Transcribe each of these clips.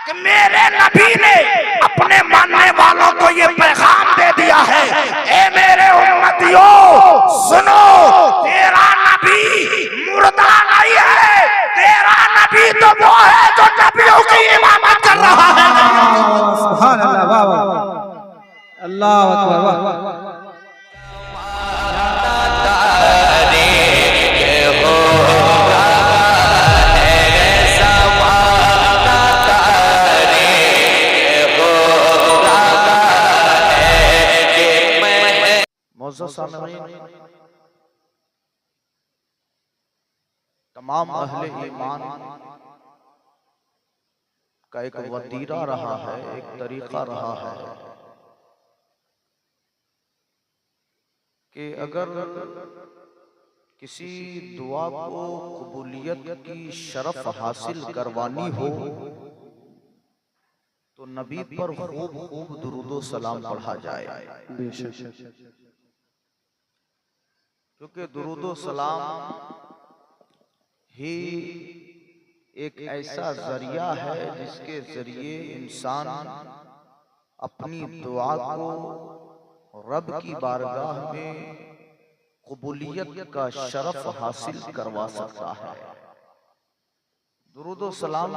कि मेरे नबी ने अपने मानने वालों को ये पैगाम दे दिया है, ए मेरे उम्मतियों सुनो, तेरा नबी मुर्दा नहीं है, तेरा नबी तो वो है जो नबियों की इमामत कर रहा है। सुभान अल्लाह, वाह वाह, अल्लाह अकबर, वाह। तमाम अहले ईमान का एक वतीरा रहा है, एक तरीका रहा है कि अगर किसी दुआ को कबूलियत की शरफ हासिल करवानी हो तो नबी पर खूब खूब दुरूदो सलाम पढ़ा जाए, क्योंकि दुरूदो सलाम ही एक ऐसा जरिया है जिसके जरिए इंसान अपनी दुआ को रब की बारगाह में कबूलियत का शरफ हासिल करवा सकता है। दुरूद व सलाम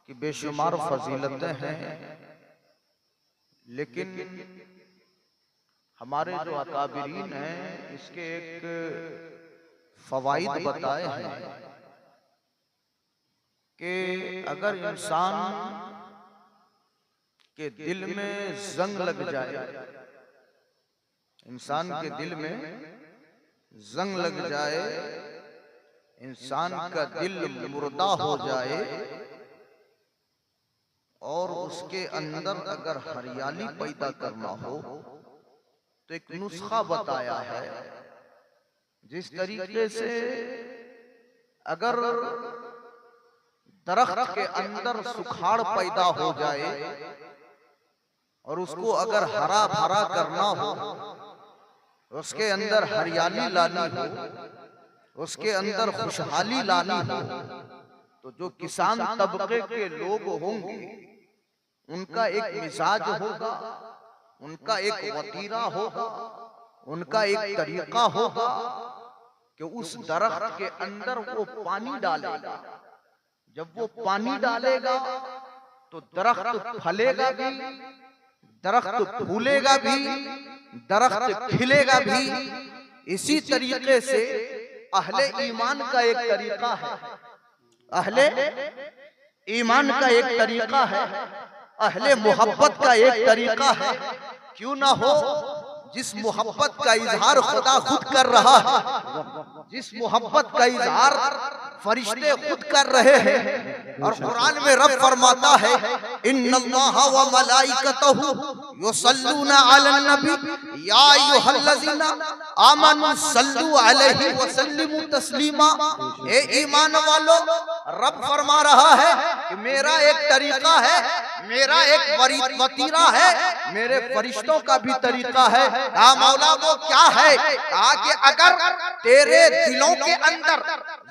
की बेशुमार फजीलतें हैं, लेकिन हमारे जो अकाबिरीन हैं इसके एक फवाइद बताए हैं कि अगर इंसान के दिल में जंग लग जाए, इंसान के दिल में जंग लग जाए, इंसान का दिल मुर्दा हो जाए और उसके अंदर अगर हरियाली पैदा करना हो तो एक नुस्खा बताया है, जिस तरीके से अगर दरख्त के अंदर सुखाड़ पैदा हो जाए और उसको अगर हरा भरा करना हो, उसके अंदर हरियाली लानी हो, उसके अंदर खुशहाली लानी हो, तो जो किसान तबके के लोग होंगे उनका एक मिजाज होगा, उनका एक वतीरा होगा, उनका एक तरीका होगा कि उस दरख्त के अंदर वो पानी डालेगा। जब वो पानी डालेगा तो दरख्त फलेगा भी, दरख्त फूलेगा भी, दरख्त खिलेगा भी। इसी तरीके से अहले ईमान का एक तरीका है, अहले ईमान का एक तरीका है, अहले मोहब्बत का एक तरीका है। क्यों ना हो, जिस मोहब्बत का इजहार खुदा खुद कर रहा है, जिस मोहब्बत का इजहार फरिश्ते खुद कर रहे हैं, और कुरान में रब फरमाता है इन्नल्लाहा व मलाइकतहु युसल्लूना अलन नबी या अय्युहल्लज़ीना आमनु सल्लू अलैहि व सल्लिमू तस्लीमा। ए ईमान वालों, रब फरमा रहा है कि मेरा एक तरीका है, मेरा एक वतीरा है, मेरे फरिश्तों का भी तरीका है। मौला वो क्या है? कि अगर तेरे दिलों के अंदर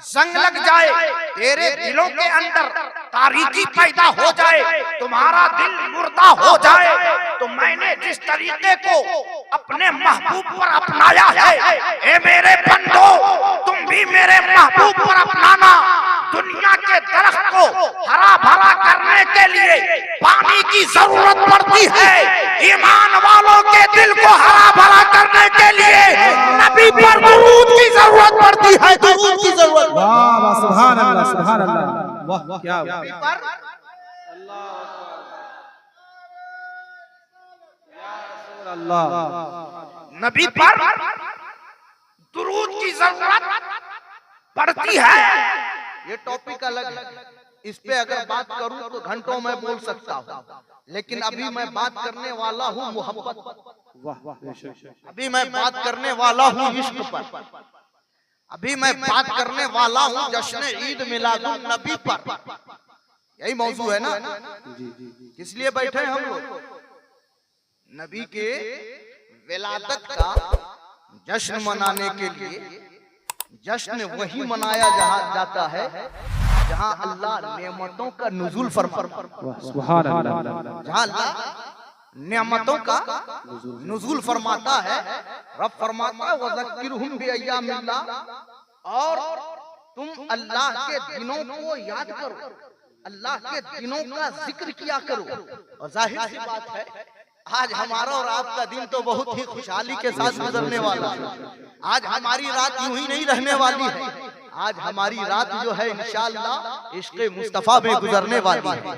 जंग लग जाए, तेरे दिलों के अंदर तारीकी पैदा हो जाए, तुम्हारा दिल मुर्दा हो जाए, तो मैंने जिस तरीके को अपने महबूब पर अपनाया है, ए मेरे बंदो तुम भी मेरे महबूब पर अपनाना। दुनिया के दरख्त को हरा भरा करने के लिए पानी की जरूरत पड़ती है, ईमान वालों के दिल को हरा भरा करने के लिए नबी पर दुरूद की जरूरत पड़ती है, दुरूद की जरूरत। वाह वाह, सुभान अल्लाह, सुभान अल्लाह, वाह क्या अल्लाह, नबी पर दुरूद की जरूरत पड़ती है। ये टॉपिक अलग है, इस पे अगर बात करूं तो घंटों में बोल सकता हूं, लेकिन अभी मैं बात करने वाला हूं मोहब्बत, अभी मैं बात करने वाला हूं इश्क पर, अभी मैं बात करने वाला हूं जश्न ईद मिलादुन नबी पर। यही मौजू है ना, किस लिए बैठे हम लोग? नबी के विलादत का जश्न मनाने के लिए। जश्न वही मनाया जाता है जहाँ अल्लाह नेमतों का नुज़ूल फरमाता है, सुभान अल्लाह, जहाँ अल्लाह नेमतों का नुज़ूल फरमाता है, रब फरमाता है वज़क्किरहुम बिअय्यामिल्लाह, और तुम अल्लाह के दिनों को याद करो, अल्लाह के दिनों का जिक्र किया करो। और जाहिर सी बात है आज हमारा और आपका दिन तो बहुत ही खुशहाली के साथ गुजरने वाला है। आज हमारी रात यूं ही नहीं रहने वाली है, आज हमारी रात जो है इंशाअल्लाह इश्क़े मुस्तफ़ा में गुजरने वाली है,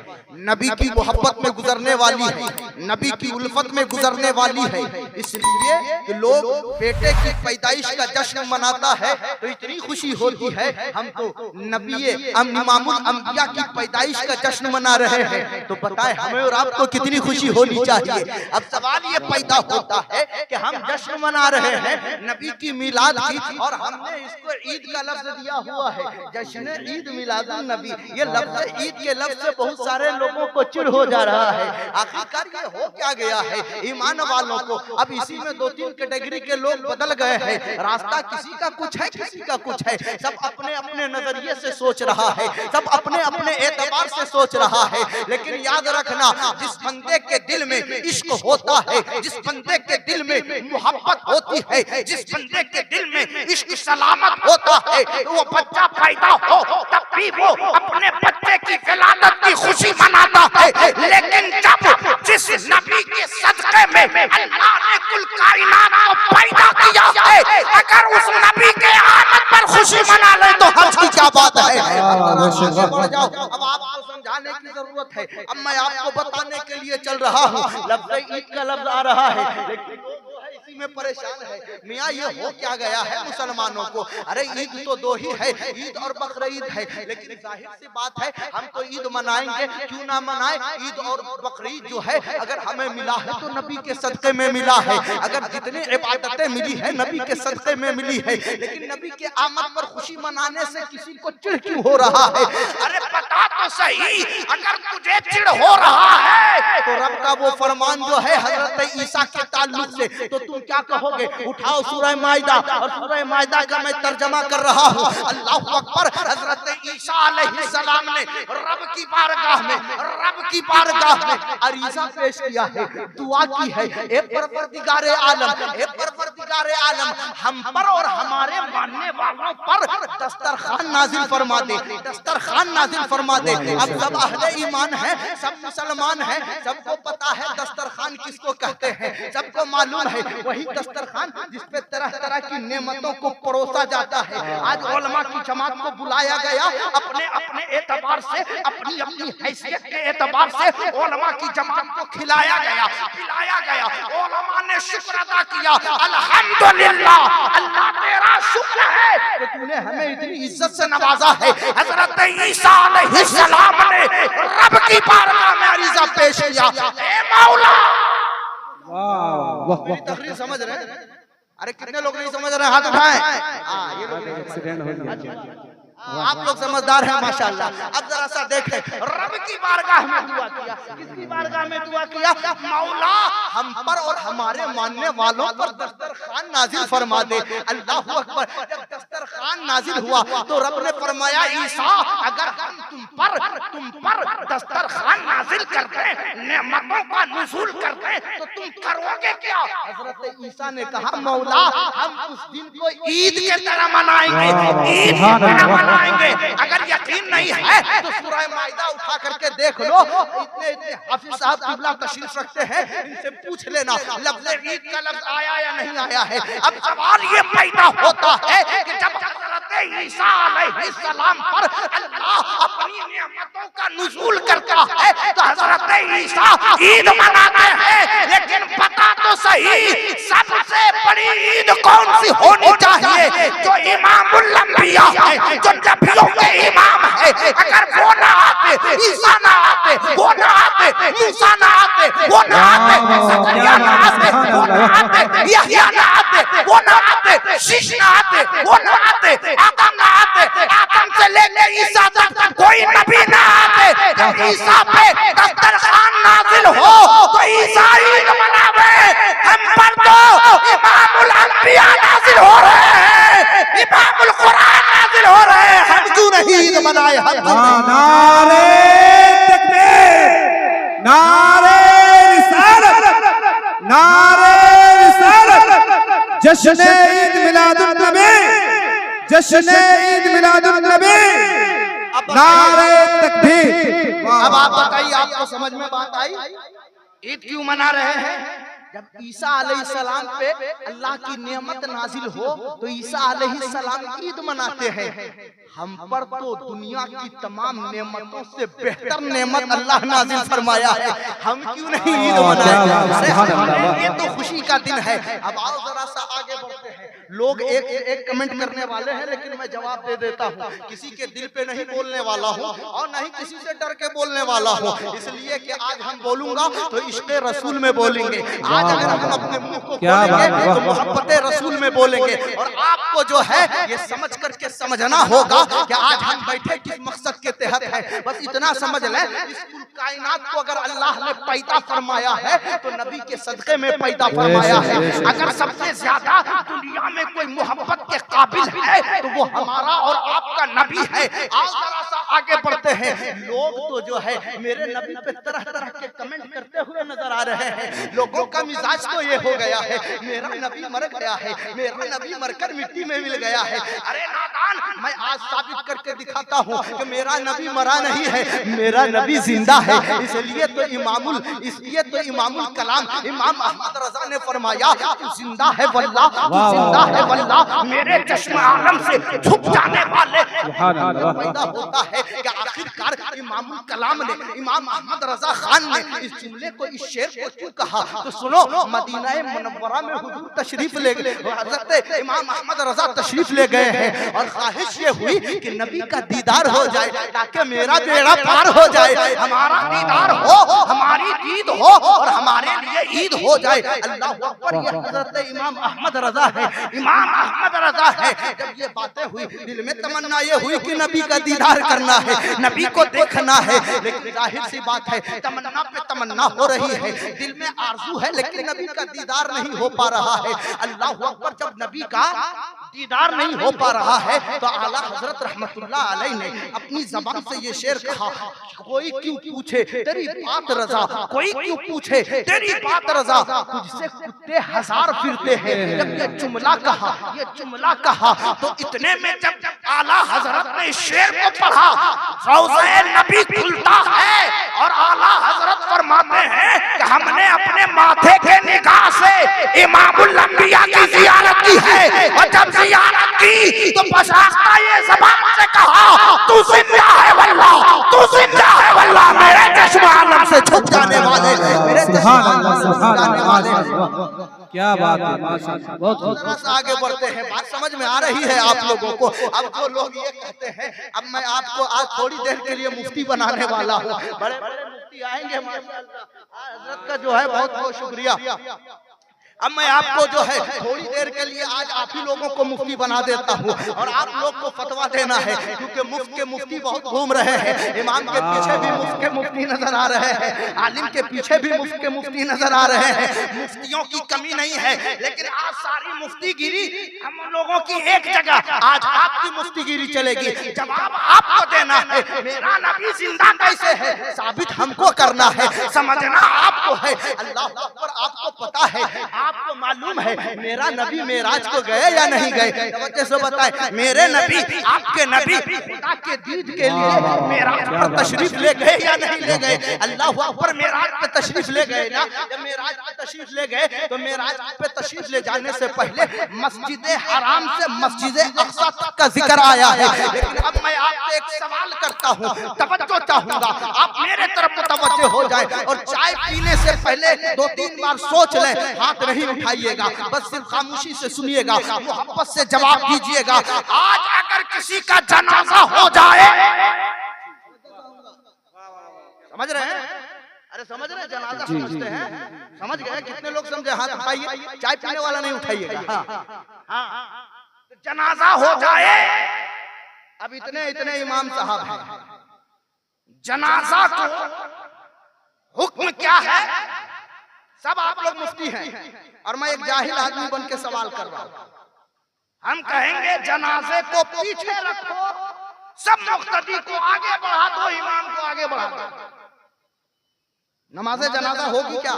नबी की मोहब्बत में गुजरने वाली है, नबी की उल्फत में गुजरने वाली है। इसलिए कि लोग बेटे की पैदाइश का जश्न मनाता है तो इतनी खुशी होती है, हम तो नबी इमामुल अंबिया की पैदाइश का जश्न मना रहे हैं, तो बताए हमें और आपको कितनी खुशी होनी चाहिए। अब सवाल ये पैदा होता है कि हम जश्न मना रहे हैं नबी की मिलाद की, और हमने इसको ईद का लफ्ज दिया हुआ है, जश्न ईद मिलादुन नबी। ये लफ्ज ईद के लफ्ज से बहुत सारे लोगों को चिढ़ हो जा रहा है। आखिरकार ये हो क्या गया है ईमान वालों को? अब इसी में दो तीन कैटेगरी के लोग बदल गए हैं, रास्ता किसी का कुछ है, किसी का कुछ है, सब अपने अपने नजरिए से सोच रहा है, सब अपने अपने एतबार से सोच रहा है। लेकिन याद रखना, जिस बंदे के दिल में इश्क होता है, जिस बंदे के दिल में मोहब्बत होती है, जिस बंदे के दिल में इश्क सलामत होता है, वो बच्चा पैदा हो तब भी वो अपने बच्चे की विलादत की खुशी मनाता है। लेकिन जब जिस नबी के सदक़े में अल्लाह ने कुल कायनात को पैदा किया है, अगर उस नबी के आमद पर खुशी मना ले तो हर्ज की क्या बात है। अब आपको समझाने की जरूरत है, अब मैं आपको बताने के लिए चल रहा हूँ। लफ्ज़ ईद का लफ्ज़ आ रहा है, लेकिन इसी में परेशान है। मियाँ ये हो क्या गया है मुसलमानों को? अरे ईद तो दो ही है, ईद और बकरीद है, लेकिन जाहिर सी बात है हम तो ईद मनाएंगे, क्यों ना मनाएं। ईद और बकरीद जो है अगर हमें मिला है तो नबी के सदक़े में मिला है, अगर जितनी इबादतें मिली है नबी के सदक़े में मिली है। लेकिन नबी के आमद पर खुशी मनाने से किसी को चिढ़ क्यों हो रहा है? अरे बता तो सही, अगर तुझे चिढ़ हो रहा है तो रब का वो फरमान जो है हजरत ईसा के ताल्लुक से, तो तुम क्या कहोगे? उठाओ सूरह माइदा, और सूरह माइदा का मैं तर्जमा कर रहा हूँ। अल्लाहु अकबर। हजरत ईसा अलैहिस्सलाम ने रब की बारगाह में अरीज़ा पेश किया है, दुआ की है, ए परवरदिगारे आलम, ए परवरदिगारे आलम, हम पर और हमारे मानने वालों पर दस्तरखान नाजिल फरमा दे, दस्तरखान नाजिल फरमा दे। अब सब अहले ईमान है, सब मुसलमान है, सबको पता है दस्तरखान किसको कहते हैं, सबको मालूम है वही दस्तरखान जिसपे तरह तरह की नेमतों को परोसा जाता है। आज उलमा की जमात को बुलाया गया, अपने अपने एतबार से, अपनी अपनी हैसियत के एतबार से उलमा की जमात को खिलाया गया, पिलाया गया। उलमा ने शुक्र अदा किया, अल्हम्दुलिल्लाह, अल्लाह तेरा शुक्र है कि तूने हमें इतनी इज्जत से नवाजा है। हजरत ईसा अलैहिस्सलाम ने रब की बारगाह में अरीज़ा पेश किया, ए मौला। मेरी तकरीर समझ रहे हैं? अरे कितने लोग नहीं समझ रहे हैं? हाथ उठाएं। ये लोग एक्सीडेंट हो गया। आप लोग समझदार हैं माशाअल्लाह। अब जरा सा देखें, रब की बारगाह में दुआ किया, किसकी बारगाह में दुआ किया? मौला हम पर और हमारे मानने वालों पर दस्तरखान नाजिल फरमा दे। अल्लाहु अकबर। जब दस्तरखान नाजिल हुआ तो रब ने फरमाया, ईसा अगर हम तुम पर दस्तरखान नाजिल कर दें, नेमतों का नुज़ूल कर दें, तो तुम करोगे क्या? हजरत ईसा ने कहा, मौला हम उस दिन को ईद की तरह मनाएंगे, ईद की तरह मनाएंगे। अगर यकीन नहीं है तो सूरह माइदा उठा करके देख लो, इतने इतने हाफिज साहब किबला तशरीफ रखते हैं, इनसे पूछ लेना लफ्ज़ ईद का लफ्ज़ आया या नहीं आया है। अब सवाल ये पैदा होता है कि जब हज़रत ईसा अलैहिस्सलाम पर अल्लाह अपनी नेमतों का नुज़ूल करता है तो हज़रत ईसा ईद मनाते हैं। लेकिन पता तो सही, सबसे बड़ी ईद कौन सी होनी चाहिए? जो इमामुल अंबिया है, जो नबियों के इमाम है। अगर वो ना आते, ईसा ना आते, वो ना आते, मूसा ना आते, वो ना आते, ज़करिया ना आते, वो ना आते, यहया ना आते, वो ना आते, शीश ना आते, वो ना आते, आदम ना आते, आदम से लेकर ईसा तक कोई नबी ना आते। जब ईसा पे दस्तरखान नाजिल हो तो ईसा ईद मनावे, हम पर तो इमामुल अंबिया नाजिल हो रहे हैं, इमामुल कुरान नाजिल हो हो रहे हैं, हम क्यों नहीं ईद मनाए? हम क्यों नहीं? नारे तकबीर, नारे रिसालत, नारे रिसालत, जश्न ईद मिलादुन नबी, जश्न ईद मिलादुन नबी, नारे तकबीर। अब आप बताइए, आपको समझ में बात आई? ईद क्यों मना रहे हैं? जब ईसा अलैहिस्सलाम पे अल्लाह की नेमत नाजिल हो तो ईसा अलैहिस्सलाम ईद मनाते हैं। हम पर तो दुनिया की तमाम नेमतों से बेहतर नेमत अल्लाह नाजिल फरमाया है, हम क्यों नहीं ईद मनाएं? ये तो खुशी का दिन है। अब आओ जरा सा आगे बढ़ते हैं। लोग एक कमेंट करने वाले हैं, लेकिन मैं जवाब दे देता हूँ। किसी के दिल पे नहीं बोलने वाला हूँ और नहीं किसी से डर के बोलने वाला हूँ, इसलिए कि आज हम बोलूंगा तो इश्क़े रसूल में बोलेंगे। आज अगर हम अपने मुंह को खोलेंगे तो मोहब्बते रसूल में बोलेंगे। और आपको जो है ये समझ करके समझना होगा कि आज हम बैठे किस मकसद के तहत है। बस इतना समझ लें, इस कुल कायनात को अगर अल्लाह ने पैदा फरमाया है तो नबी के सदके में पैदा फरमाया है। अगर सबसे ज्यादा दुनिया में कोई मोहब्बत के काबिल है तो वो हमारा और आपका नबी है। आज जरा सा आगे बढ़ते हैं। लोग तो जो है मेरे नबी पे तरह तरह के कमेंट करते हुए नजर आ रहे हैं। लोगों का मिजाज तो ये हो गया है, मेरा नबी मर गया है, मेरा नबी मरकर मिट्टी में मिल गया है। अरे नादान, मैं आज साबित करके दिखाता हूँ कि मेरा नबी मरा नहीं है, मेरा नबी जिंदा है। इसलिए तो इमामुल कलाम इमाम अहमद रजा ने फरमाया, तू जिंदा है वल्लाह, तू जिंदा है वल्लाह, मेरे चश्मे आलम से छुप जाने वाले। पैदा होता है कि आखिरकार इमामुल कलाम ने, इमाम अहमद रजा खान ने इस जुमले को, इस शेर को क्यों कहा? तो सुनो, मदीना मुनव्वरा में हुजूर तशरीफ ले गए, हज़रत इमाम अहमद रजा तशरीफ ले गए हैं और ख्वाहिश ये हुई कि नबी का दीदार हो जाए ताकि मेरा बेड़ा पार हो जाए, हमारा दीदार हो, हमारी ईद हो और हमारे लिए ईद हो जाए। अल्लाह अकबर, ये हज़रत इमाम अहमद रजा है, इमाम अहमद रजा है। जब ये बातें हुई, दिल में तमन्ना ये हुई कि नबी का दीदार करना है, नबी को देखना है। लेकिन जाहिर सी बात है, तमन्ना पे तमन्ना हो रही है, दिल में आरज़ू है, लेकिन नबी का दीदार नहीं हो पा रहा है। अल्लाह अकबर, जब नबी का दीदार नहीं हो पा रहा है तो आला हजरत रहमतुल्लाह अलैह ने अपनी जबान से ये शेर कहा, कोई क्यों पूछे तेरी बात रजा, कोई क्यों पूछे तेरी बात रजा, तुझसे कुत्ते हजार फिरते हैं। जब ये जुमला कहा तो इतने में जब आला हजरत ने इस शेर को पढ़ा, रोज़े नबी खुलता है और आला हजरत फरमाते हैं कि हमने अपने माथे के निगाह से इमामुल अंबिया की ज़ियारत की है। और जब ज़ियारत की तो बशाख्ता ये ज़बान से कहा, तू जिंदा है वल्लाह, तू जिंदा है वल्लाह, मेरे चश्मे आलम से छुप जाने वाले, मेरे चश्मे आलम से छुप जाने वाले। क्या बात है, माशाअल्लाह, बहुत आगे बढ़ते हैं। बात समझ में आ रही है आप लोगों को? अब जो लोग ये कहते हैं, अब मैं आपको आज थोड़ी देर के लिए मुफ्ती बनाने वाला हूँ। बड़े बड़े मुफ्ती आएंगे माशाअल्लाह, हज़रत का जो है बहुत बहुत शुक्रिया। अब मैं आपको जो है थोड़ी देर के लिए आज आप ही लोगों को मुफ्ती बना देता हूँ और आप लोग को फतवा देना है, क्योंकि मुफ्त के मुफ्ती बहुत घूम रहे हैं। इमाम के पीछे भी मुफ्त के मुफ्ती नजर आ रहे हैं, आलिम के पीछे भी मुफ्त के मुफ्ती नजर आ रहे हैं। मुफ्तियों की कमी नहीं है, लेकिन आज सारी मुफ्तीगिरी हम लोगों की एक जगह, आज आपकी मुफ्तीगिरी चलेगी। जवाब आपको देना है, मेरा नबी जिंदा कैसे है साबित हमको करना है, समझना आपको है। अल्लाह अकबर, आपको पता है, आपको मालूम है मेरा नबी मेराज को गए या नहीं गए? तवज्जो से बताएं, मेरे नबी, आपके नबी खुदा के दीद के लिए मेराज पर तशरीफ ले गए या नहीं ले गए? अल्लाह अकबर, मेराज पे तशरीफ ले गए ना। जब मेराज पे तशरीफ ले गए तो मेराज पे तशरीफ ले जाने से पहले मस्जिद हराम से मस्जिद अक्सा तक का जिक्र आया है। लेकिन अब मैं आपसे एक सवाल करता हूँ, तवज्जो चाहूंगा, आप मेरे तरफ मुतवज्जो हो जाए और चाय पीने से पहले 2-3 बार सोच लें, हाथ नहीं उठाइएगा, बस सिर्फ खामोशी से सुनिएगा, मोहब्बत से जवाब दीजिएगा। आज अगर किसी का जनाजा हो जाए, समझ रहे हैं? अरे समझ रहे हैं, जनाजा समझते हैं, समझ गए? कितने लोग समझे? हाथ उठाइए, चाय पीने वाला नहीं उठाइएगा। हाँ, जनाजा हो जाए, अब इतने इमाम साहब हैं, जनाजा को हुक्म क्या है? सब आप लोग मुफ्ती हैं और मैं एक जाहिल आदमी बन के सवाल कर रहा हूं। हम कहेंगे जनाजे को पीछे रखो, सब मुक्तदी को आगे बढ़ा दो, इमाम को आगे बढ़ा दो। नमाज़े जनाजा होगी क्या?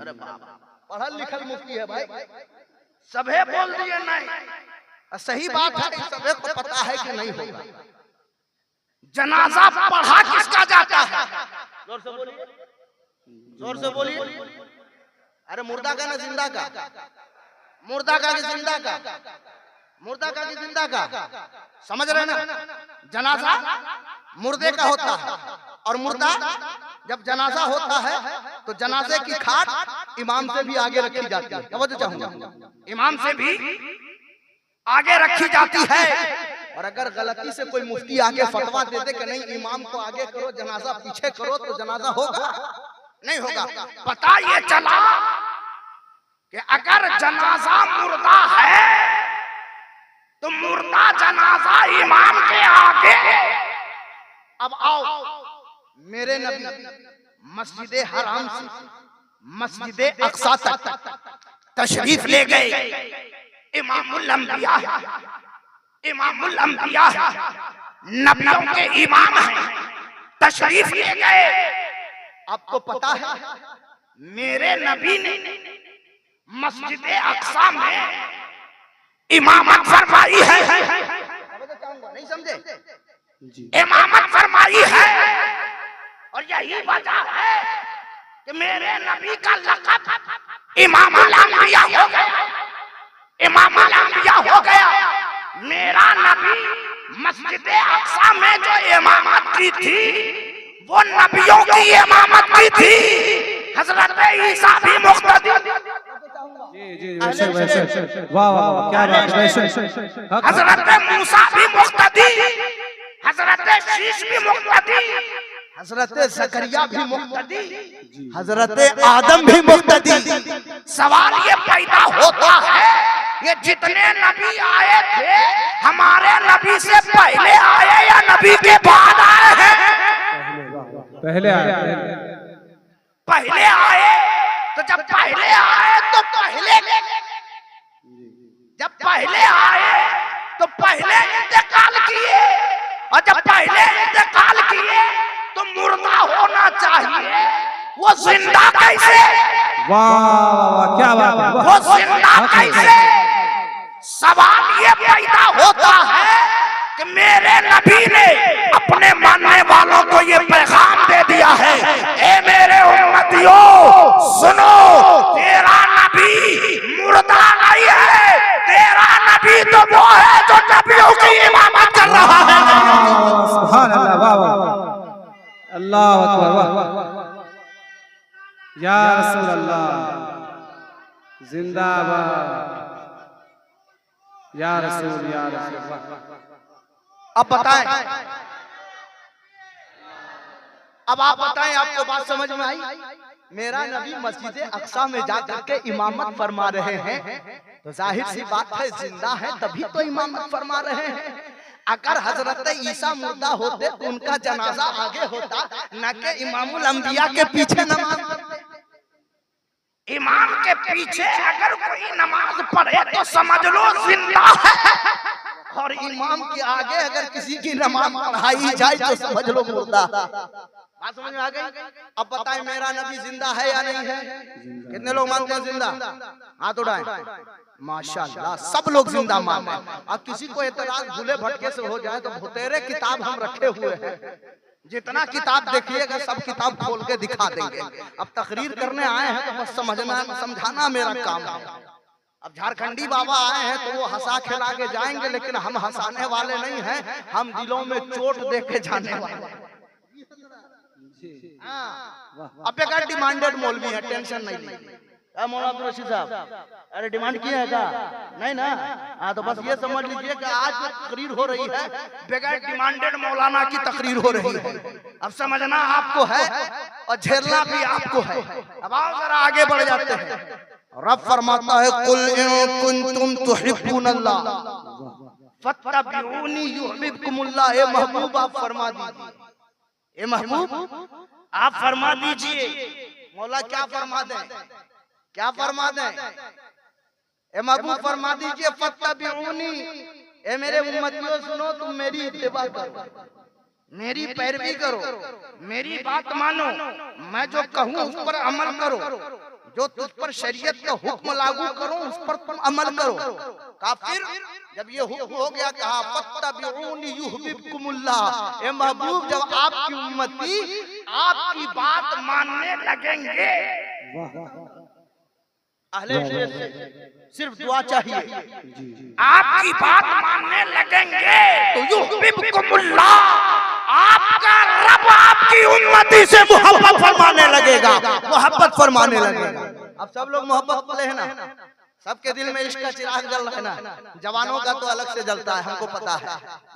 अरे बाबा, पढ़ल लिखल मुफ्ती है भाई, सभे बोल दिए नहीं। सही बात है, सभे को पता है कि नहीं होगा। जनाजा पढ़ा किसका जाता है? जोर से बोलिए, जोर से बोलिए। अरे मुर्दा का ना जिंदा का? मुर्दा का कि जिंदा का? मुर्दा का कि जिंदा का? समझ रहे ना? जनाजा मुर्दे का होता है, और मुर्दा जब जनाजा होता है तो जनाजे की खाट इमाम से भी आगे रखी जाती है। समझ चाहूंगा, इमाम से भी आगे रखी जाती है। और अगर गलती से कोई मुफ्ती आके फतवा दे दे कि नहीं इमाम को आगे करो, जनाजा पीछे करो, तो जनाजा होगा नहीं होगा। पता ये चला कि अगर जनाजा मुर्दा है तो मुर्दा जनाजा इमाम के आगे। अब आओ, मेरे नबी मस्जिद हराम से मस्जिद अक्सा तक तशरीफ ले गए। इमामुल अंबिया है, इमामुल अंबिया है, नबियों के इमाम हैं, तशरीफ ले गए। आपको पता है मेरे नबी ने मस्जिद अक्सा में इमामत फरमाई है। नहीं समझे? इमामत फरमाई है, और यही वजह है कि मेरे नबी का लक़ब इमामुल अंबिया हो गया, इमामुल अंबिया हो गया। मेरा नबी मस्जिद अक्सा में जो इमामत की थी वो नबियों की इमामत की थी। हजरत ईसा भी मुक़्तदी, वाह वाह वाह, क्या बात है। हजरत मूसा भी मुक़्तदी, हजरत शीश भी मुक़्तदी, हजरत ज़करिया भी मुक़्तदी, हजरत आदम भी मुक़्तदी। सवाल ये पैदा होता है, ये जितने नबी आए थे हमारे नबी से पहले आए या नबी के बाद आए हैं? पहले आए, पहले आए। तो जब पहले आए तो पहले, जब पहले आए तो पहले इंतकाल किए, और जब पहले इंतकाल किए तो मुर्दा होना चाहिए, वो जिंदा कैसे? वाह क्या बात है, वो जिंदा कैसे? सवाल ये पैदा होता है कि मेरे नबी ने अपने मानने वालों को ये पैगाम दे दिया है, ए मेरे उम्मतियों सुनो, तेरा नबी मुर्दा नहीं है, तेरा नबी तो वो है जो नबियों की इमामत कर रहा है। सुभान अल्लाह, वाह वाह, अल्लाह अकबर, वाह या रसूल अल्लाह, जिंदाबाद या रसूल, या रसूल। अब बताएं, अब आप बताएं, आपको बात समझ में आई? मेरा नबी मस्जिद अक्सा में जाकर के इमामत फरमा रहे हैं, तो जाहिर सी बात है जिंदा है तभी तो इमामत फरमा रहे हैं। अगर हजरत ईसा मुर्दा होते तो उनका जनाजा आगे होता, न कि इमामुल अंबिया के पीछे नमाज पढ़ते। इमाम के पीछे अगर कोई नमाज पढ़े तो समझ लो जिंदा है, और इमाम के आगे अगर किसी की नमाज पढ़ाई जाए तो समझ लो मुर्दा। बात समझ में आ गई? अब बताएं मेरा नबी जिंदा है या नहीं है? कितने लोग मानते हैं जिंदा? हाथ उठाएं। माशाल्लाह, सब लोग जिंदा मानते हैं। अब किसी को एतराज भूले भटके से हो जाए तो भुतेरे किताब हम रखे हुए हैं, जितना किताब देखिएगा सब किताब खोल के दिखा देंगे। अब तकरीर करने आए हैं तो बस समझना समझाना मेरा काम है। अब झारखंडी बाबा आए हैं तो वो हंसा खिला के जाएंगे, लेकिन हम हंसाने वाले नहीं हैं, हम दिलों में चोट दे के जाने वाले हैं। अब बेकार डिमांडेड मौलवी है, टेंशन नहीं लीजिए। मौलाना अब्दुल रशीद साहब, अरे डिमांड किया है क्या? नहीं ना? हाँ, तो बस ये समझ लीजिए कि आज जो तकरीर हो रही है बगैर डिमांडेड मौलाना की तकरीर हो रही है। अब समझना आपको है और झेलना भी आपको है। अब आओ जरा आगे बढ़ जाते हैं। रब फरमाता है कुल इन कुंतुम तुहिब्बुनल्लाह फत्तबिऊनी युहिब्बुकुमुल्लाह। ए महबूब आप फरमा दीजिए, ए महबूब आप फरमा दीजिए। मौला क्या फरमा दें, क्या फरमा दें? ए महबूब फरमा दीजिए फत्तबिऊनी, ए मेरे उम्मतियों सुनो, तुम मेरी इत्तिबा करो, मेरी पैरवी करो, मेरी बात मानो, मैं जो कहूँ उस पर अमल करो, जो तुझ पर शरीयत का हुक्म लागू करो उस पर तुम अमल करो। काफिर जब ये हुक्म हो गया, कहा फत्तबिऊनी युहब्बुकुमुल्लाह, ए महबूब जब आपकी उम्मती आपकी बात मानने लगेंगे, अहले सिर्फ दुआ चाहिए, आपकी बात मानने लगेंगे तो युहब्बुकुमुल्लाह, आपका रब आपकी उम्मती से मोहब्बत फरमाने लगेगा, मोहब्बत फरमाने लगेगा। अब सब लोग मोहब्बत वाले हैं ना, सबके दिल में इश्क का चिराग जल रहा है ना, जवानों का तो अलग से जलता है, हमको पता है।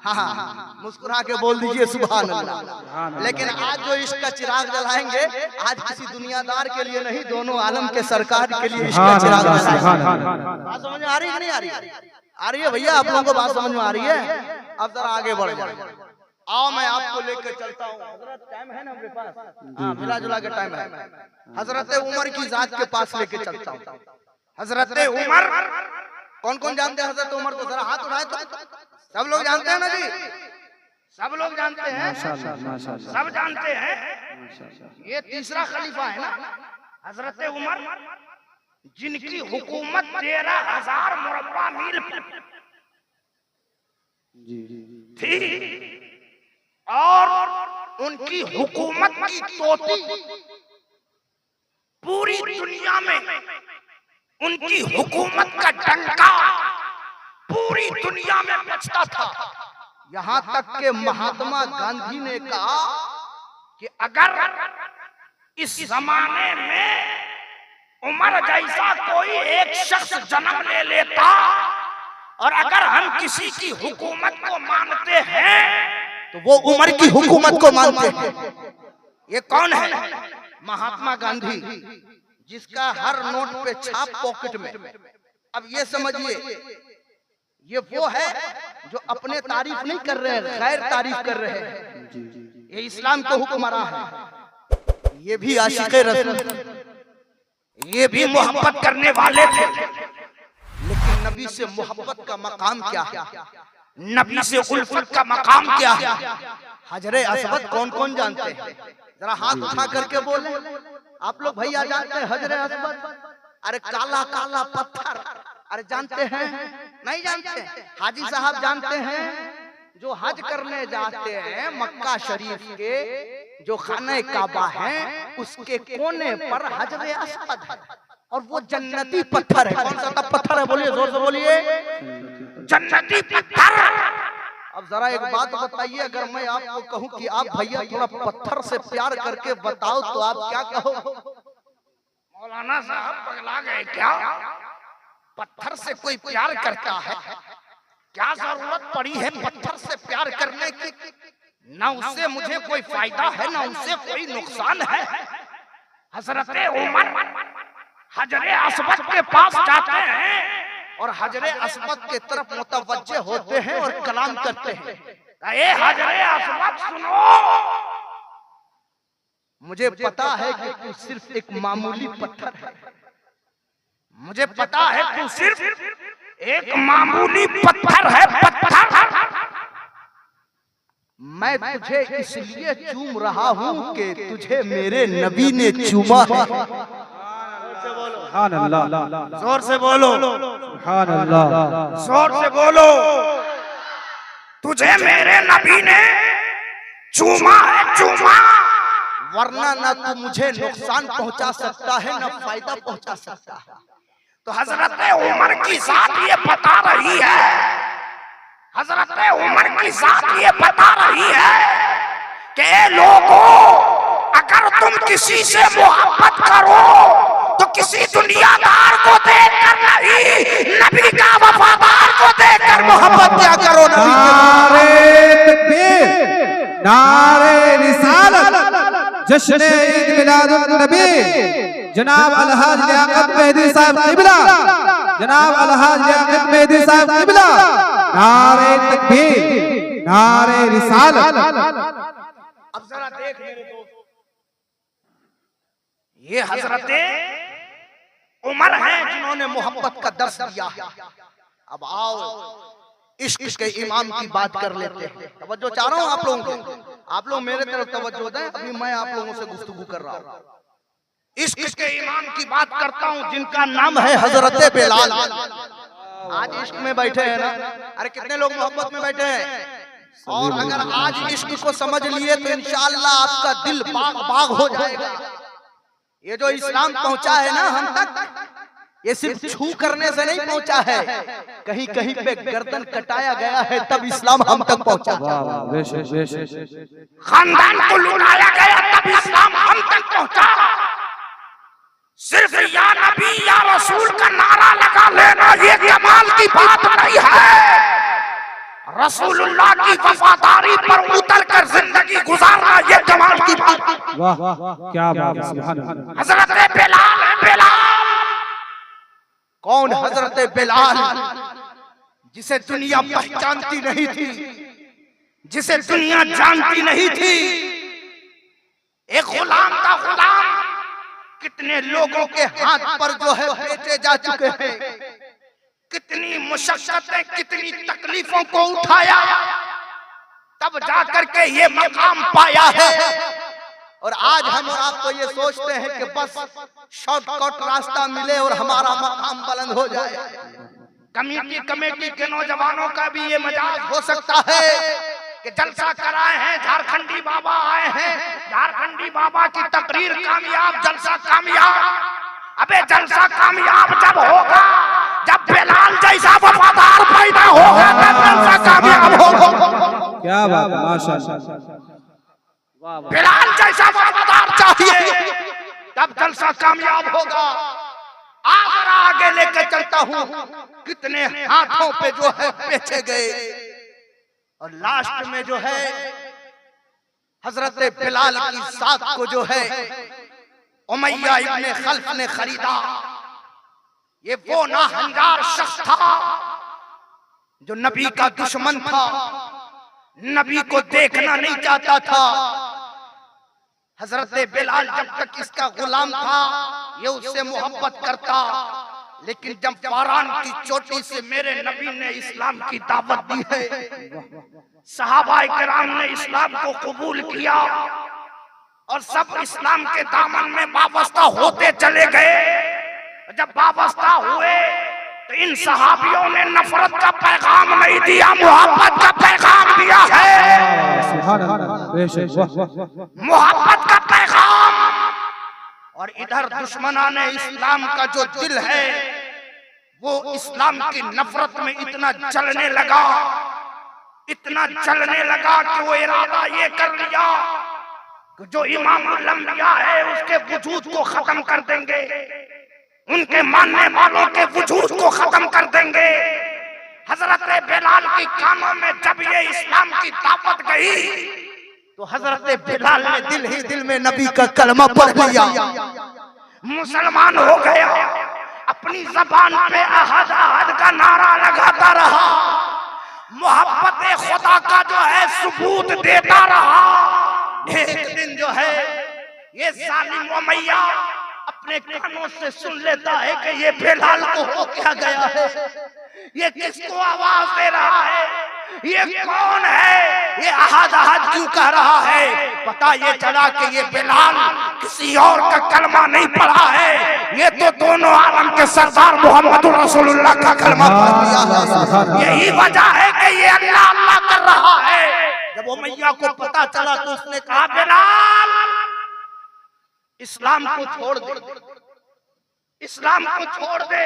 हाँ हाँ, मुस्कुरा के बोल दीजिए सुभान अल्लाह। लेकिन आज जो इश्क का चिराग जलाएंगे, आज किसी दुनियादार के लिए नहीं, दोनों आलम के सरकार के लिए इश्क का चिराग जलाएंगे। बात समझ में आ रही है नहीं आ रही? आ रही है भैया, आप लोगों को बात समझ में आ रही है? अब जरा आगे बढ़ जाए, आओ मैं आपको लेकर चलता हूँ। हजरत टाइम है ना मेरे पास? हाँ, मिला जुला के टाइम है। हजरत उमर की जात के पास लेके चलता हूँ। हजरत उमर, कौन कौन जानते हैं हजरत उमर को? जरा हाथ उठाए तो सब लोग जानते हैं ना जी? सब लोग जानते हैं, सब जानते हैं। ये तीसरा खलीफा है ना हजरत उमर, जिनकी हुकूमत 13,000 मुरब्बा मील थी और उनकी हुकूमत की तोती पूरी दुनिया में, उनकी हुकूमत का डंका पूरी दुनिया में बजता था। यहाँ तक के महात्मा गांधी ने कहा कि अगर इस जमाने में उमर जैसा कोई एक शख्स जन्म ले लेता और अगर हम किसी की हुकूमत को मानते हैं तो वो उमर की हुकूमत को मानते हैं। ये कौन है? महात्मा गांधी, जिसका हर नोट पे छाप पॉकेट में। अब ये समझिए, ये वो है जो अपने तारीफ नहीं कर रहे हैं, गैर तारीफ कर रहे हैं। ये इस्लाम को हुक्मरां है, ये भी आशिक़े रसूल, ये भी मोहब्बत करने वाले थे। लेकिन नबी से मोहब्बत का मकाम क्या है? नबी से उल्फत का मकाम क्या है? हजरे अस्वद कौन कौन जानते हैं? जरा हाथ उठा करके बोले। आप लोग भैया जानते हैं हजरे अस्वद? अरे काला काला पत्थर, अरे जानते हैं? नहीं जानते? हाजी साहब जानते हैं? जो हज करने जाते हैं मक्का शरीफ के जो खाने काबा है उसके कोने पर हजरे अस्वद है और वो जन्नती पत्थर है। कौन सा पत्थर है? बोलिए, जोर से बोलिए, जन्नती पत्थर। अब जरा एक बात बताइए, अगर मैं आपको कहूं कि आप भैया थोड़ा पत्थर से प्यार करके बताओ तो आप क्या कहो? मौलाना साहब पगला गए क्या? पत्थर से कोई प्यार करता है? क्या जरूरत पड़ी है पत्थर से प्यार करने की? ना उससे मुझे कोई फायदा है ना उससे कोई नुकसान है। हजरत उमर हजरे अस्वद के पास जाते हैं और हजरे अस्वद के तरफ मुतवज्जे होते हैं और कलाम करते हैं। ए हजरे अस्वद सुनो, मुझे पता है कि तू सिर्फ एक मामूली पत्थर है, मुझे पता है तू सिर्फ एक मामूली पत्थर है, पत्थर। मैं तुझे इसलिए चूम रहा हूँ कि तुझे मेरे नबी ने चूमा है। सुभान अल्लाह, जोर से बोलो, सुभान अल्लाह, जोर से बोलो। तुझे मेरे नबी ने चूमा है, चूमा, वरना ना तू मुझे नुकसान पहुंचा सकता है ना फायदा पहुंचा सकता है। तो हजरत उमर की जात ये बता रही है, हजरत उमर की जात ये बता रही है कि लोगों, अगर तुम किसी से मोहब्बत करो तो किसी दुनियादार को देखकर नहीं, नबी का वफादार को देखकर मोहब्बत क्या करो। नारे तकबीर, नारे रिसालत, जश्न ईद मिलादुन नबी, जनाब अलहाज लियाकत मेहदी साहब किबला, जनाब अलहाज लियाकत मेहदी साहब किबला, नारे तकबीर, नारे रिसालत। अब जरा देख मेरे दोस्त, ये हजरत उमर हैं जिन्होंने मोहब्बत का दर्स दिया है। अब आओ इश्क के इमाम की बात कर लेते हैं। तवज्जो चाह रहा हूं आप लोगों को, आप लोग मेरे तरफ तवज्जो दें। अभी मैं आप लोगों से गुफ्तगू कर रहा हूं। इश्क के इमाम की बात करता हूं जिनका नाम है हजरत बिलाल। आज इश्क में बैठे हैं ना, अरे कितने लोग मोहब्बत में बैठे हैं, और अगर आज इश्क को समझ लिए तो इंशाअल्लाह आपका दिल बाग बाग हो जाएगा। ये जो इस्लाम पहुंचा है ना हम तक, ये सिर्फ छू करने से नहीं पहुंचा है, कहीं कहीं पे गर्दन कटाया गया है तब इस्लाम हम तक पहुंचा। खानदान को लुटाया गया तब इस्लाम हम तक पहुंचा। सिर्फ या नबी या रसूल का नारा लगा लेना ये कमाल की बात नहीं है। रसूलुल्लाह की वफादारी पर उतर कर जिंदगी गुजारना ये कमाल की बात। वाह वाह क्या बात है, सुभान अल्लाह। हजरत बिलाल है। बिलाल कौन? हजरत बिलाल, जिसे दुनिया पहचानती नहीं थी, जिसे दुनिया जानती नहीं थी। एक गुलाम का गुलाम कितने लोगों के हाथ पर जो है बेचे जा चुके हैं, कितनी मुशक्कतें कितनी तकलीफों को उठाया, तब जाकर के ये मकाम पाया है। और आज हम और आप तो ये सोचते हैं कि बस शॉर्टकट रास्ता मिले और हमारा मकाम बुलंद हो जाए। कमेटी के नौजवानों का भी ये मजाज हो सकता है कि जलसा कराए हैं, झारखंडी बाबा आए हैं, झारखंडी बाबा की तकरीर कामयाब, जलसा कामयाब। अबे जलसा कामयाब जब होगा जब बिलाल जैसा वफादार पैदा होगा तब जलसा कामयाब होगा। क्या बात है, माशाअल्लाह। बिलाल जैसा वफादार चाहिए तब जलसा कामयाब होगा। आगे लेकर चलता हूँ, कितने हाथों पे जो है बेचे गए, और लास्ट में जो है हजरत बिलाल की साथ को जो है उमैया इब्ने खल्फ ने खरीदा। ये वो नाहंगार शख्स था जो नबी का दुश्मन था, नबी को देखना नहीं चाहता था। हजरत बिलाल जब तक इसका गुलाम था ये उससे मोहब्बत करता, लेकिन जब फारान की चोटी से मेरे नबी ने इस्लाम की दावत दी है, सहाबा किराम ने इस्लाम को कबूल किया और सब इस्लाम के दामन में वाबस्ता होते चले गए। जब वाबस्ता हुए तो इन सहाबियों ने नफरत का पैगाम नहीं दिया, मोहब्बत का पैगाम दिया है। सुभान अल्लाह, मोहब्बत का पैगाम। और इधर दुश्मनाने इस्लाम का जो दिल है वो इस्लाम की नफरत में इतना जलने लगा, इतना जलने लगा कि वो इरादा ये कर लिया कि जो इमामुल अंबिया है उसके वजूद को खत्म कर देंगे, उनके मानने वालों के वजूद को खत्म कर देंगे। हजरत बिलाल की कानों में जब ये इस्लाम की दावत गई तो हजरत बिलाल ने दिल ही दिल में नबी का कलमा पढ़ लिया, मुसलमान हो गया। अपनी जबान पे अहद अहद का नारा लगाता रहा, मोहब्बत खुदा का जो है सबूत देता रहा। एक दिन जो है ये जालिम उमैया अपने कानों से सुन लेता है कि ये बिलाल को हो क्या गया है, ये किसको आवाज दे रहा है, ये कौन है, ये अहद अहद क्यों कह रहा है। पता ये चला कि ये बिलाल किसी और का कलमा नहीं पढ़ा है, ये तो दोनों आलम के सरदार मोहम्मद रसूलुल्लाह का कलमा पढ़ लिया है। यही वजह है कि ये अल्लाह अल्लाह कर रहा है। जब उमैया को पता चला तो उसने कहा बिलाल इस्लाम को छोड़ दे, इस्लाम को छोड़ दे।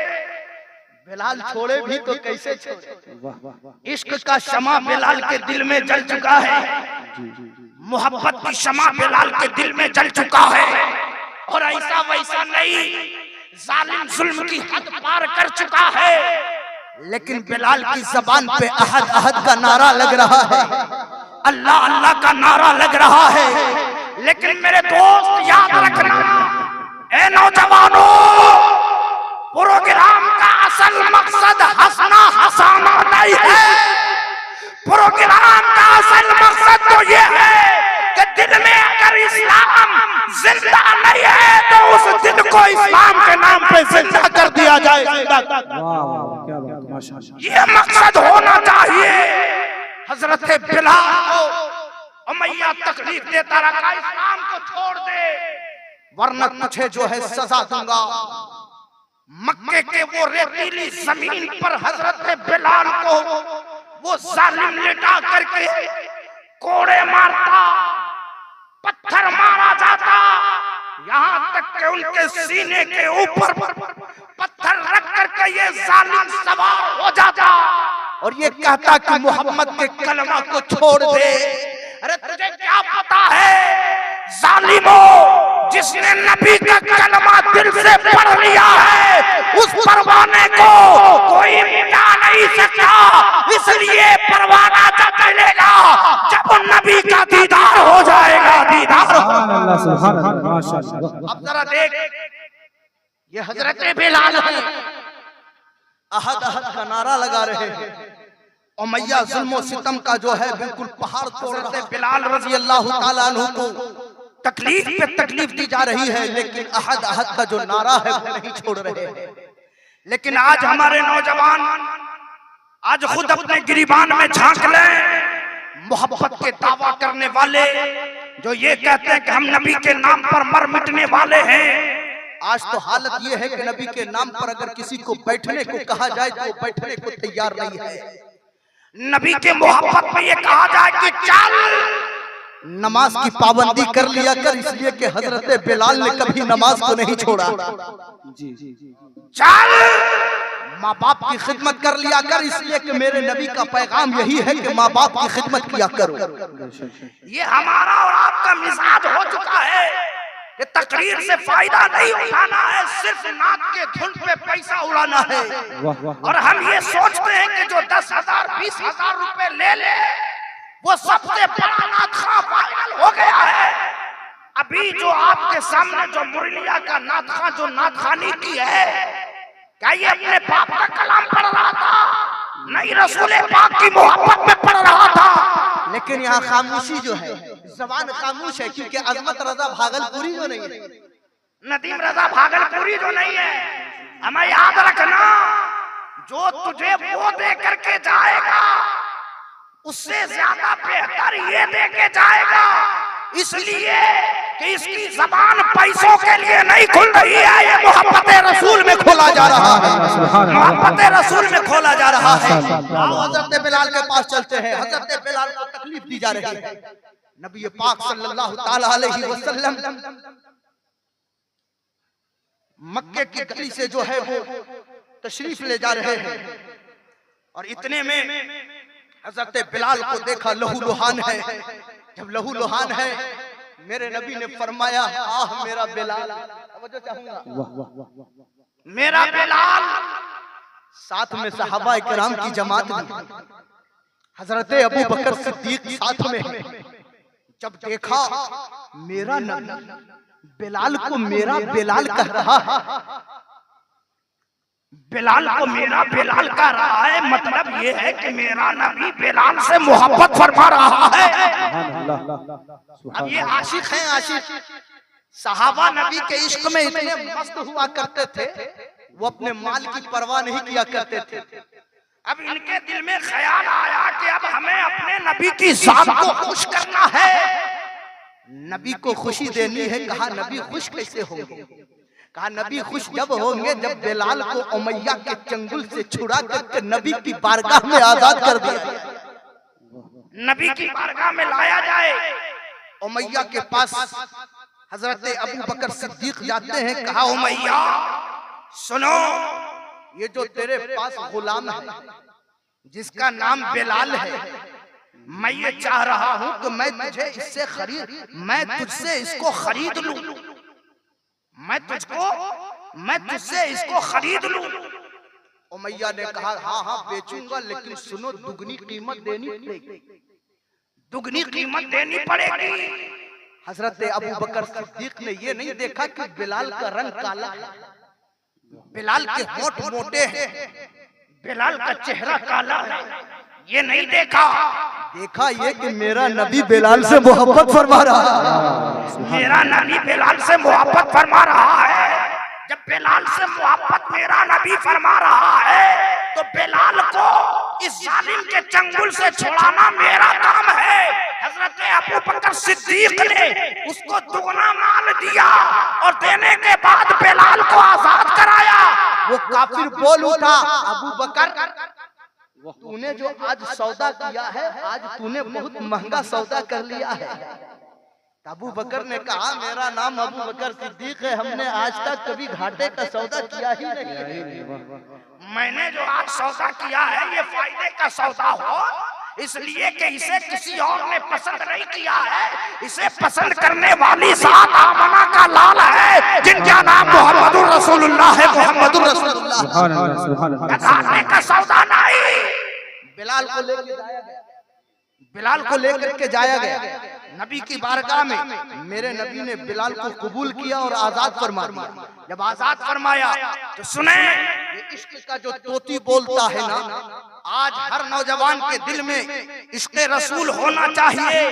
बिलाल छोड़े भी तो कैसे छोड़े। इश्क का शमा बिलाल के दिल में जल चुका है, मोहब्बत की शमा बिलाल के दिल में जल चुका है। और ऐसा वैसा नहीं, जालिम जुल्म की हद पार कर चुका है, लेकिन बिलाल की जबान पे अहद अहद का नारा लग रहा है, अल्लाह अल्लाह का नारा लग रहा है। लेकिन मेरे दोस्त याद रखना, ए नौजवानों, प्रोग्राम का असल मकसद हंसना हंसाना नहीं है। प्रोग्राम का असल मकसद तो ये है कि दिल में अगर इस्लाम जिंदा नहीं है तो उस दिन को इस्लाम के नाम पे जिंदा कर दिया जाए। वाह वाह क्या बात, माशाअल्लाह। ये मकसद होना चाहिए। हजरत बिलाल को उमैया तकलीफ देता रखा, इस्लाम को छोड़ दे वरना तुझे जो है सजा दूंगा। मक्के के वो रेतीली जमीन पर हजरत बिलाल को वो जालिम लेटा करके कोड़े मारता, पत्थर मारा जाता, यहाँ तक कि उनके सीने के ऊपर पत्थर रख करके ये जालिम सवार हो जाता और ये कहता कि मोहम्मद के कलमा को छोड़ दे। अरे तुझे क्या पता है जालिमो, जिसने नबी का कलमा दिल से पढ़ लिया है उस परवाने को कोई मिटा नहीं सकता। इसलिए परवाना जब मिलेगा जब नबी का दीदार हो जाएगा। दीदार सुभान अल्लाह, सुभान अल्लाह, माशाअल्लाह। अब जरा देख, ये हजरत बिलाल है, अहद अहद का नारा लगा रहे हैं। उमैया जुल्म और सितम का जो है बिल्कुल पहाड़ तोड़ रहे हैं। बिलाल रजी अल्लाह ताला अन्हु को तकलीफ पे तकलीफ दी जा रही है, लेकिन अहद अहद का जो नारा है वो नहीं छोड़ रहे हैं। लेकिन आज हमारे नौजवान आज खुद अपने गिरिबान में झांक लें। मोहब्बत के दावा करने वाले जो ये कहते हैं कि हम नबी के नाम पर मर मिटने वाले हैं, आज तो हालत ये है कि नबी के नाम पर अगर किसी को बैठने को कहा जाए तो वो बैठने को तैयार नहीं है। नबी के मोहब्बत में ये कहा जाए कि चल नमाज की पाबंदी कर लिया कर, इसलिए कि हजरत बिलाल ने कभी नमाज को नहीं छोड़ा। चल माँ बाप की खिदमत कर लिया कर, इसलिए कि मेरे नबी का पैगाम यही है कि माँ बाप की खिदमत किया करो। ये हमारा और आपका मिजाज हो चुका है कि तकरीर से फायदा नहीं उठाना है, सिर्फ नाक के धुन पे पैसा उड़ाना है। और हम ये सोचते हैं कि जो 10,000 20,000 रुपए ले ले वो सबसे बड़ा नातखा वायरल हो गया है। अभी जो आपके सामने जो मुरलिया का नातखा जो नातखानी की है, क्या ये अपने बाप का कलाम पढ़ रहा था? नहीं, रसूल पाक की मोहब्बत में पढ़ रहा था। लेकिन यहाँ खामोशी जो है, जबान खामोश है, क्योंकि अजमत रजा भागलपुरी जो नहीं है, नदीम रजा भागलपुरी जो नहीं है, हमें याद रखना जो तुझे वो दे करके जाएगा उससे ज्यादा बेहतर ये दे के जाएगा। इसलिए कि इसकी जबान पैसों के लिए नहीं खुल रही है, ये मोहब्बत रसूल में खोला जा रहा है। मोहब्बत रसूल में खोला जा रहा है। आओ हजरत बिलाल के पास चलते हैं। हजरत बिलाल को तकलीफ दी जा रही है। नबी पाक सल्लल्लाहु ताला अलैहि वसल्लम मक्के की गली से जो है वो तशरीफ ले जा रहे हैं और इतने में हजरत बिलाल को देखा लहू लुहान है। जब लहू लुहान है, मेरे नबी ने फरमाया, आह मेरा बिलाल। तवज्जो चाहूंगा, मेरा बिलाल। साथ में सहाबा इकराम की जमात भी, हजरत अबू बकर सिद्दीक साथ में है। जब देखा मेरा नबी बिलाल को मेरा बिलाल कह रहा है, बिलाल को मेरा बिलाल कह रहा है, मतलब ये है कि मेरा नबी बिलाल से मोहब्बत फरमा रहा है। अब ये आशिक हैं, आशिक। सहाबा नबी के इश्क में इतने मस्त हुआ करते थे, वो अपने माल की परवाह नहीं किया करते थे। अब इनके दिल में ख्याल आया कि अब हमें अपने नबी की जात को खुश करना है, नबी को खुशी देनी है। कहा नबी खुश कैसे होंगे? कहा नबी खुश जब होंगे जब बिलाल को उमैया के चंगुल से छुड़ा करके नबी की बारगाह में आजाद कर दिया, नबी की बारगाह में लाया जाए। उमैया के पास हजरत अबू बकर सिद्दीक जाते हैं। कहा उमैया सुनो, ये जो तेरे पास गुलाम है जिसका नाम बिलाल है, मैं ये चाह रहा हूं कि मैं तुझे इससे मैं तुझसे इसको खरीद लूं, मैं तुझसे इसको खरीद लूं। उमैया ने कहा हाँ हाँ बेचूंगा, लेकिन सुनो दुगनी कीमत देनी पड़ेगी। दुगनी कीमत देनी पड़ेगी। हजरत अबू बकर सिद्दीक ने ये नहीं देखा कि बिलाल का रंग काला है, बिलाल के होंठ मोटे हैं, बिलाल का चेहरा काला है, ये नहीं देखा। देखा ये कि मेरा नबी बिलाल से मोहब्बत फरमा रहा है, मेरा नबी बिलाल से मोहब्बत फरमा रहा है। बिलाल से मोहब्बत मेरा नबी फरमा रहा है, तो बिलाल को इस जालिम के चंगुल से छुड़ाना मेरा काम है। हजरत अबू बकर सिद्दीक ने उसको दुगना माल दिया और देने के बाद बिलाल को आजाद कराया। वो काफिर बोल उठा, अबू बकर तूने जो आज सौदा किया है, आज तूने बहुत महंगा सौदा कर लिया है। अबू बकर ने कहा मेरा नाम अबू बकर सिद्दीक है, हमने आज तक कभी घाटे का सौदा किया ही नहीं। मैंने जो आज सौदा किया है ये फायदे का सौदा हो, इसलिए कि इसे किसी और ने पसंद नहीं किया है। इसे पसंद करने वाली सात आमना का लाल है, जिनका नाम मोहम्मदुर रसूलुल्लाह है। मोहम्मदुर रसूलुल्लाह घाटे का सौदा नहीं। बिलाल को लेकर जाया गया, बिलाल को लेकर के जाया गया नबी की बारगाह में। मेरे नबी ने बिलाल को कबूल किया और आजाद फरमा दिया। जब आजाद फरमाया तो सुने, ये इश्क का जो तोती बोलता है ना, आज हर नौजवान के दिल में इश्क रसूल होना चाहिए,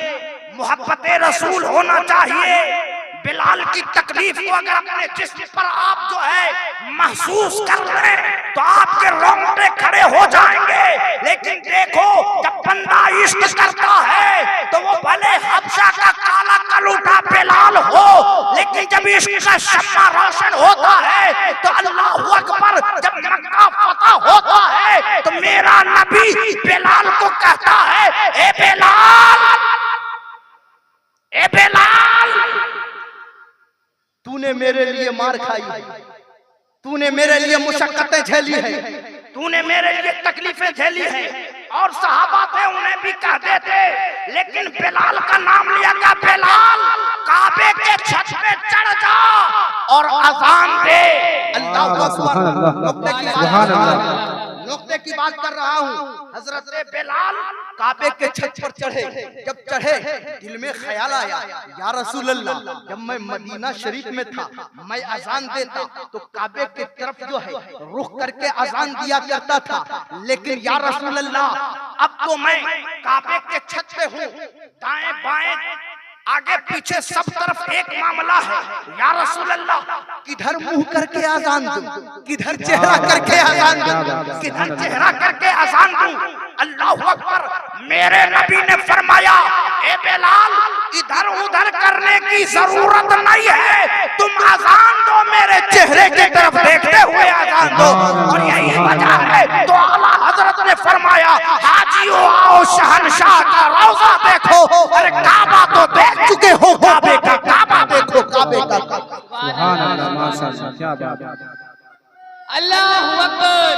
मोहब्बत रसूल होना चाहिए। बिलाल की तकलीफ को अगर अपने जिस्म पर आप जो है महसूस कर लें तो आपके रोंगटे खड़े हो जाएंगे। लेकिन देखो, जब बंदा इश्क करता है तो वो भले हबशा का काला कलूटा बिलाल हो, लेकिन जब इश्क का शम्मा रोशन होता है तो अल्लाहू अकबर, जब मक्का फतह होता है तो मेरा नबी बिलाल को कहता है, ए बिलाल, ए बिलाल, तूने मेरे लिए मार खाई है, तूने मेरे लिए मुशक्कतें झेली है, तूने मेरे लिए तकलीफें झेली है। और सहाबा थे उन्हें भी कहते थे, लेकिन बिलाल का नाम लिया गया। बिलाल, काबे के छत पे चढ़ जा और अजान दे। अल्लाहू अकबर। नुक्ते की बात कर रहा हूँ। हजरत बिलाल काबे के छत पर चढ़े, जब चढ़े दिल में ख्याल आया, या रसूल अल्लाह, जब मैं मदीना शरीफ में था, मैं अजान देता तो काबे के तरफ जो है रुख करके अजान दिया करता था, लेकिन या रसूल अल्लाह अब तो मैं काबे के छत पे हूँ, दाएं बाएं आगे पीछे सब तरफ एक मामला है। या रसूल अल्लाह, किधर मुंह करके अजान दूं, किधर चेहरा करके अजान दूं, किधर चेहरा करके अजान दूं। अल्लाहू अकबर। मेरे नबी ने फरमाया, ए बिलाल, इधर उधर करने की जरूरत नहीं है, तुम अजान दो, मेरे चेहरे की तरफ देखते हुए अजान दो। और यही वजह है तो आला हजरत ने फरमाया, हाजियो आओ शहनशाह का रोजा देखो। अरे काबा तो देख चुके हो, काबे का काबा देखो, काबे का। सुभान अल्लाह, माशाअल्लाह, क्या बात है। अल्लाहू अकबर,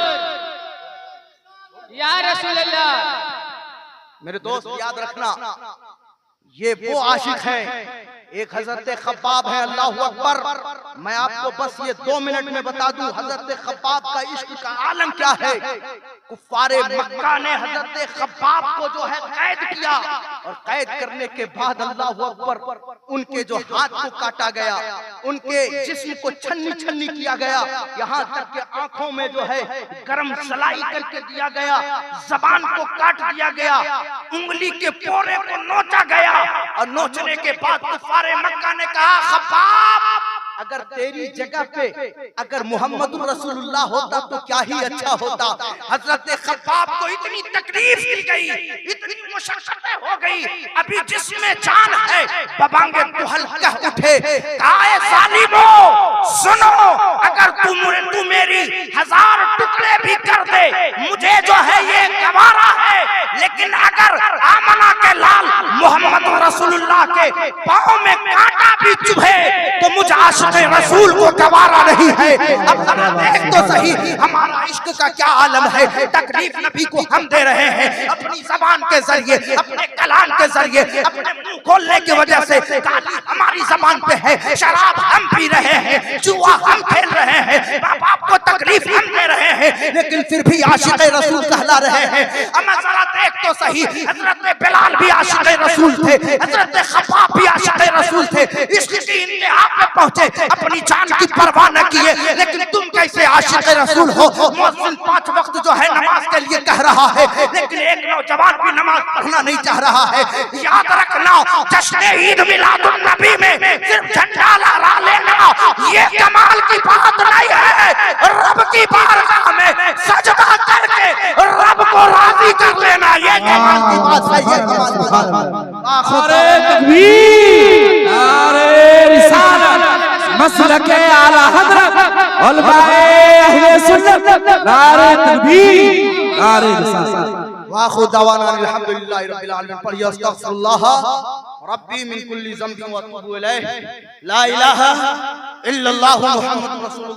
या रसूल अल्लाह। मेरे दोस्त याद रखना, ये वो आशिक हैं, एक हजरत खब्बाब है। अल्लाहू अकबर। मैं आपको बस ये 2 मिनट में बता दूं हजरत खब्बाब का इश्क का आलम क्या है। कुफ्फारे मक्का ने हजरत खब्बाब को जो है कैद किया, और कैद करने के बाद अल्लाहू अकबर, उनके जो हाथ को काटा गया, उनके जिस्म को छन्नी छन्नी किया गया, यहाँ तक के आंखों में जो है गरम सलाई करके दिया गया, जबान को काट दिया गया, उंगली के पोरे को नोचा गया। और नोचने के बाद कुफ्फारे मक्का ने कहा, खब्बाब, अगर तेरी जगह पे अगर मोहम्मद रसूलुल्लाह होता तो क्या ही अच्छा होता। हजरत खब्बाब को इतनी तकलीफ दी गई, इतनी मुशक्कतें हो गई, अभी जिसमें जान है बबांगे दुहल कह उठे, काए जालिमो, सुनो, अगर तू मेरी 1000 टुकड़े भी कर दे, मुझे जो है ये गवारा है, लेकिन अगर आमना के लाल मोहम्मद रसूलुल्लाह के पाँव में कांटा भी चुभे तो मुझे आशिक़ रसूल को गवारा नहीं है। अब जरा देख तो सही हमारा इश्क का क्या आलम है। तकलीफ नबी को हम दे रहे हैं अपनी जबान के जरिए, अपने कलाम के जरिए, अपने मुंह खोलने की वजह से गाली हमारी जबान पे है, शराब हम पी रहे हैं, जुआ हम खेल रहे हैं, माँ बाप को तकलीफ हम दे रहे हैं, लेकिन फिर भी आशिक़ रसूल कहला रहे हैं। अब जरा देख तो सही, हजरत बिलाल भी आशिक़ रसूल थे, हजरत खब्बाब भी आशिक़ रसूल थे, इश्क की इंतहा पे पहुंचे, अपनी जान की परवाह न किए, लेकिन तुम कैसे आशिक़ रसूल हो। मुअज्जिन 5 वक्त जो है नमाज के लिए कह रहा है, लेकिन एक नौजवान भी नमाज पढ़ना नहीं चाह रहा है। याद रखना, जश्न ईद मिलादुन नबी में सिर्फ झंडा लहरा लेना ये कमाल की बात नहीं है। की बारगाह में सजदा करके रब को राजी कर लेना। ये कमाल की बात सही है, कमाल की बात। नारे तकबीर, नारे रिसालत, मसलके आला हजरत उलमाए अहले सुन्नत, नारे तकबीर, नारे रिसालत। वाखु दवाना अल्हम्दुलिल्लाहि रब्बिल आलमीन। पढ़िए अस्तगफिरुल्लाह रब्बी मिन कुल्ली ज़ंबिन व अतूबु इलैह, ला इलाहा इल्लल्लाहु मुहम्मदुर रसूलुल्लाह।